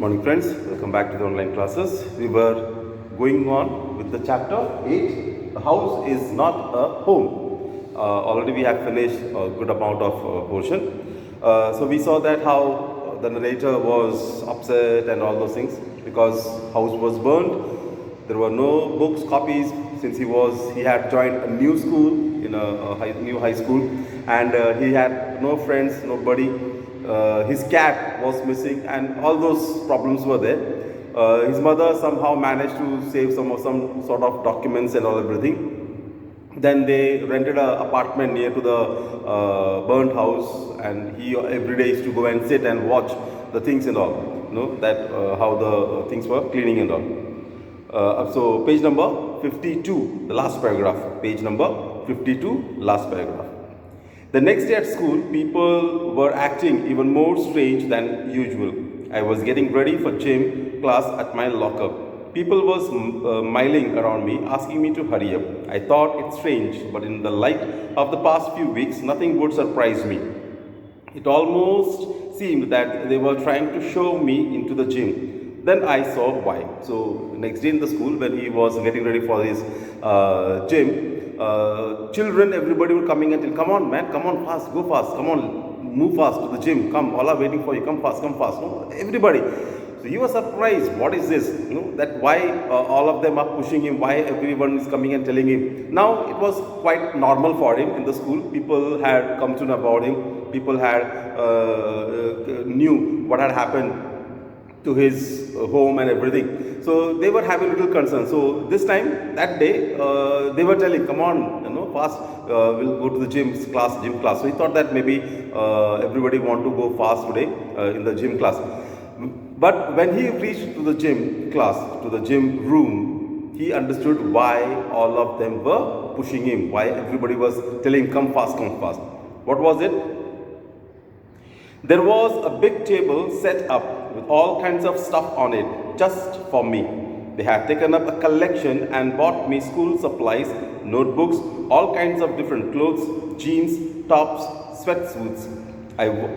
Morning friends, welcome back to the online classes. We were going on with the chapter 8. The house is not a home. Already we have finished a good amount of portion. So we saw that how the narrator was upset and all those things because house was burned. There were no books, copies since he had joined a new school in a new high school, and he had no friends, nobody. His cat was missing, and all those problems were there. His mother somehow managed to save some sort of documents and all everything. Then they rented an apartment near to the burnt house, and he every day used to go and sit and watch the things and all. That how the things were cleaning and all. So page number 52, the last paragraph. Page number 52, last paragraph. The next day at school, people were acting even more strange than usual. I was getting ready for gym class at my locker. People was milling around me, asking me to hurry up. I thought it strange, but in the light of the past few weeks, nothing would surprise me. It almost seemed that they were trying to show me into the gym. Then I saw why. So next day in the school, when he was getting ready for his gym, children, everybody were coming and telling, come on man, come on fast, go fast, come on, move fast to the gym, come, all are waiting for you, come fast, no, everybody. So he was surprised, what is this, that why all of them are pushing him, why everyone is coming and telling him. Now it was quite normal for him in the school. People had come to know about him, people had knew what had happened to his home and everything. So they were having little concern. So this time, that day, they were telling, come on, fast, we'll go to the gym class. So he thought that maybe everybody want to go fast today in the gym class. But when he reached to the gym class, to the gym room, he understood why all of them were pushing him, why everybody was telling him, come fast, come fast. What was it? There was a big table set up with all kinds of stuff on it just for me. They had taken up a collection and bought me school supplies, notebooks, all kinds of different clothes, jeans, tops, sweatsuits.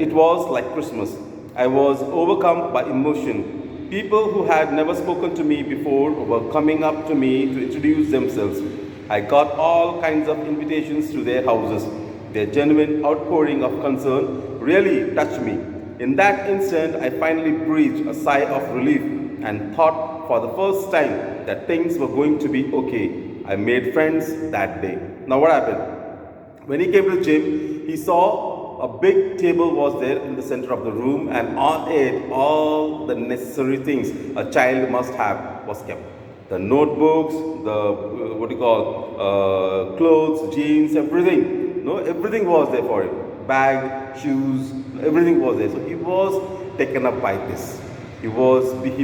It was like Christmas. I was overcome by emotion. People who had never spoken to me before were coming up to me to introduce themselves. I got all kinds of invitations to their houses. Their genuine outpouring of concern really touched me. In that instant, I finally breathed a sigh of relief and thought for the first time that things were going to be okay. I made friends that day. Now what happened? When he came to the gym, he saw a big table was there in the center of the room, and on it all the necessary things a child must have was kept. The notebooks, the clothes, jeans, everything. Everything was there for him. Bag, shoes, everything was there. So he was taken up by this. He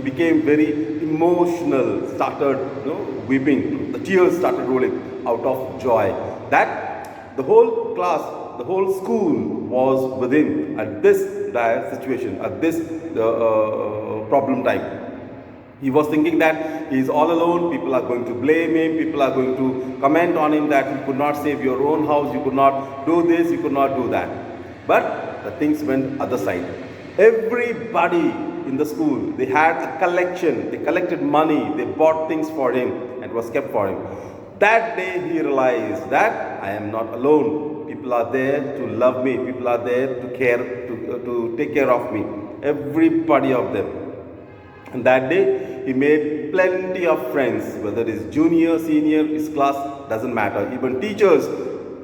became very emotional, started weeping. The tears started rolling out of joy. That the whole class, the whole school was with him at this dire situation, at this problem time. He was thinking that he is all alone, people are going to blame him, people are going to comment on him that you could not save your own house, you could not do this, you could not do that. But the things went other side. Everybody in the school, they had a collection, they collected money, they bought things for him and was kept for him. That day he realized that I am not alone. People are there to love me, people are there to care, to take care of me. Everybody of them. And that day, he made plenty of friends, whether it is junior, senior, his class, doesn't matter. Even teachers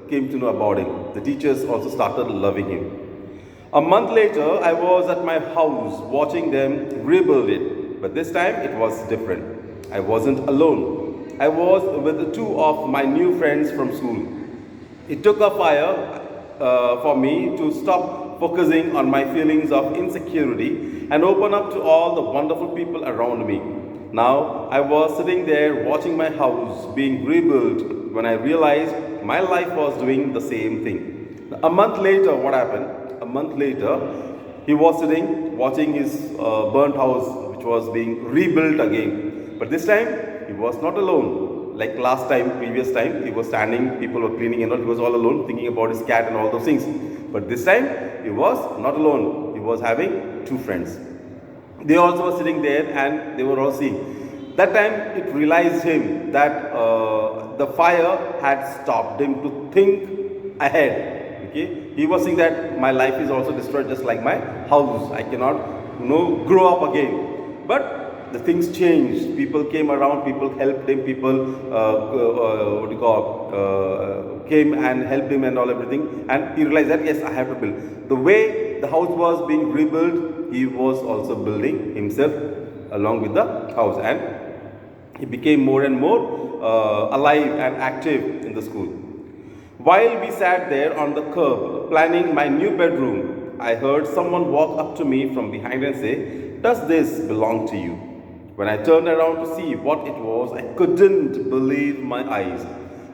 came to know about him. The teachers also started loving him. A month later, I was at my house watching them rebuild it. But this time, it was different. I wasn't alone. I was with two of my new friends from school. It took a fire for me to stop focusing on my feelings of insecurity and open up to all the wonderful people around me. Now, I was sitting there watching my house being rebuilt when I realized my life was doing the same thing. A month later, what happened? A month later, he was sitting watching his burnt house which was being rebuilt again. But this time, he was not alone. Like last time, previous time, he was standing, people were cleaning and all, he was all alone thinking about his cat and all those things. But this time, he was not alone. He was having two friends. They also were sitting there and they were all seeing. That time it realized him that the fire had stopped him to think ahead. Okay, he was saying that my life is also destroyed just like my house. I cannot, grow up again. But the things changed. People came around. People helped him. People, what do you call, came and helped him and all everything. And he realized that yes, I have to build. The way the house was being rebuilt, he was also building himself along with the house, and he became more and more alive and active in the school. While we sat there on the curb planning my new bedroom, I heard someone walk up to me from behind and say, "Does this belong to you?" When I turned around to see what it was, I couldn't believe my eyes.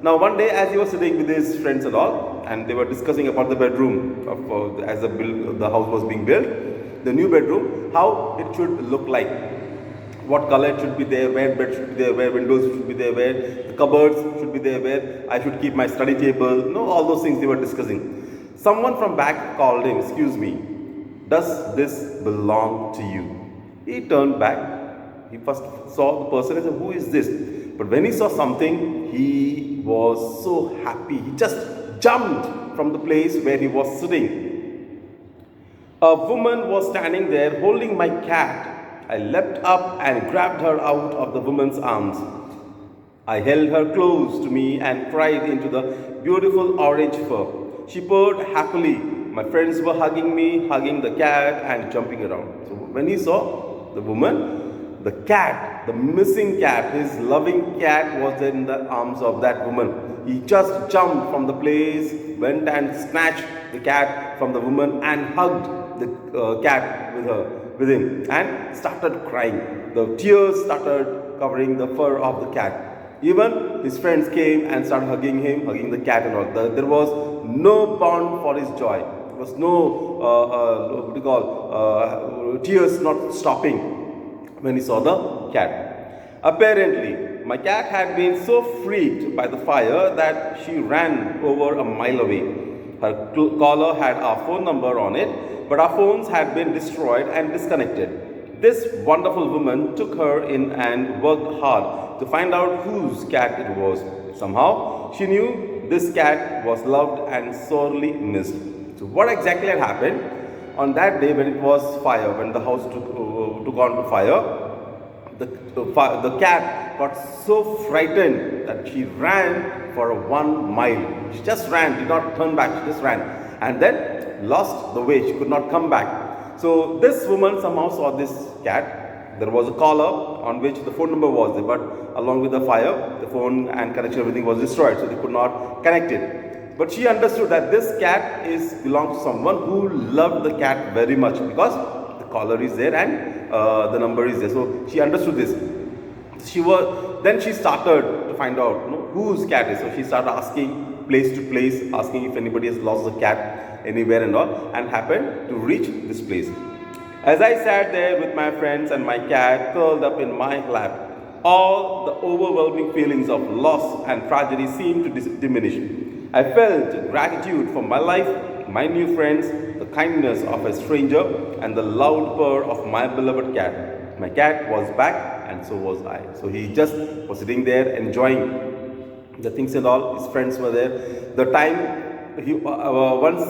Now, one day, as he was sitting with his friends and all, and they were discussing about the bedroom as the house was being built, the new bedroom, how it should look like, what color it should be there, where bed should be there, where windows should be there, where the cupboards should be there, where I should keep my study table, all those things they were discussing. Someone from back called him, "Excuse me, does this belong to you?" He turned back. He first saw the person and said, "Who is this?" But when he saw something, he was so happy. He just jumped from the place where he was sitting. A woman was standing there holding my cat. I leapt up and grabbed her out of the woman's arms. I held her close to me and cried into the beautiful orange fur. She purred happily. My friends were hugging me, hugging the cat and jumping around. So when he saw the woman, the cat, the missing cat, his loving cat was in the arms of that woman. He just jumped from the place, went and snatched the cat from the woman and hugged the cat with him and started crying. The tears started covering the fur of the cat. Even his friends came and started hugging him, hugging the cat and all. There was no bound for his joy. There was no, tears not stopping when he saw the cat. Apparently, my cat had been so freaked by the fire that she ran over a mile away. Her collar had our phone number on it, but our phones had been destroyed and disconnected. This wonderful woman took her in and worked hard to find out whose cat it was. Somehow, she knew this cat was loved and sorely missed. So what exactly had happened? On that day when it was fire, when the house took on to fire, the cat got so frightened that she ran for 1 mile. She just ran, did not turn back, she just ran. And then lost the way, she could not come back. So this woman somehow saw this cat. There was a collar on which the phone number was there, but along with the fire, the phone and connection, everything was destroyed, so they could not connect it. But she understood that this cat belongs to someone who loved the cat very much, because the collar is there and the number is there. So she understood this. Then she started to find out whose cat is. So she started asking place to place, asking if anybody has lost the cat anywhere and all, and happened to reach this place. As I sat there with my friends and my cat curled up in my lap, all the overwhelming feelings of loss and tragedy seemed to diminish. I felt gratitude for my life, my new friends, the kindness of a stranger, and the loud purr of my beloved cat. My cat was back, and so was I. So he just was sitting there enjoying the things and all. His friends were there. The time once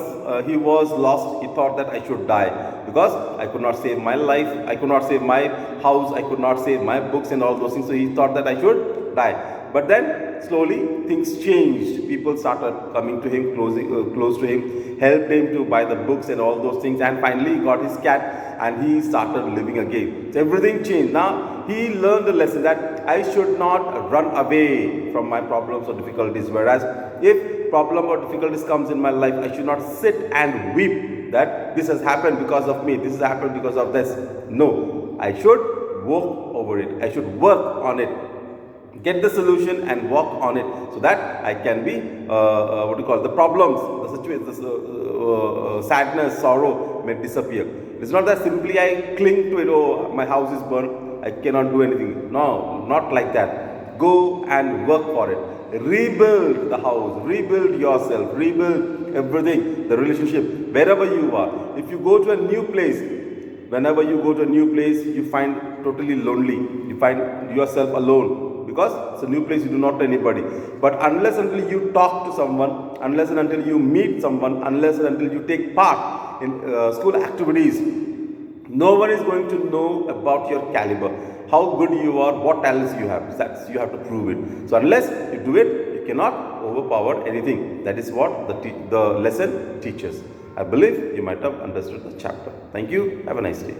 he was lost, he thought that I should die, because I could not save my life, I could not save my house, I could not save my books and all those things. So he thought that I should die. But then slowly things changed. People started coming to him, close to him, helped him to buy the books and all those things, and finally he got his cat and he started living again. So everything changed. Now he learned the lesson that I should not run away from my problems or difficulties, whereas if problem or difficulties comes in my life, I should not sit and weep that this has happened because of me, this has happened because of this. No, I should work over it. I should work on it, get the solution and work on it, so that I can be the problems, the situation, the sadness, sorrow may disappear. It's not that simply I cling to it. Oh, my house is burned, I cannot do anything. No, not like that. Go and work for it. Rebuild the house, rebuild yourself, rebuild everything, the relationship, wherever you are. If you go to a new place, Whenever you go to a new place, you find totally lonely. You find yourself alone because it's a new place, you do not know anybody. But unless until you talk to someone, unless and until you meet someone, unless and until you take part in school activities, no one is going to know about your caliber, how good you are, what talents you have. That's, you have to prove it. So unless you do it, you cannot overpower anything. That is what the lesson teaches. I believe you might have understood the chapter. Thank you. Have a nice day.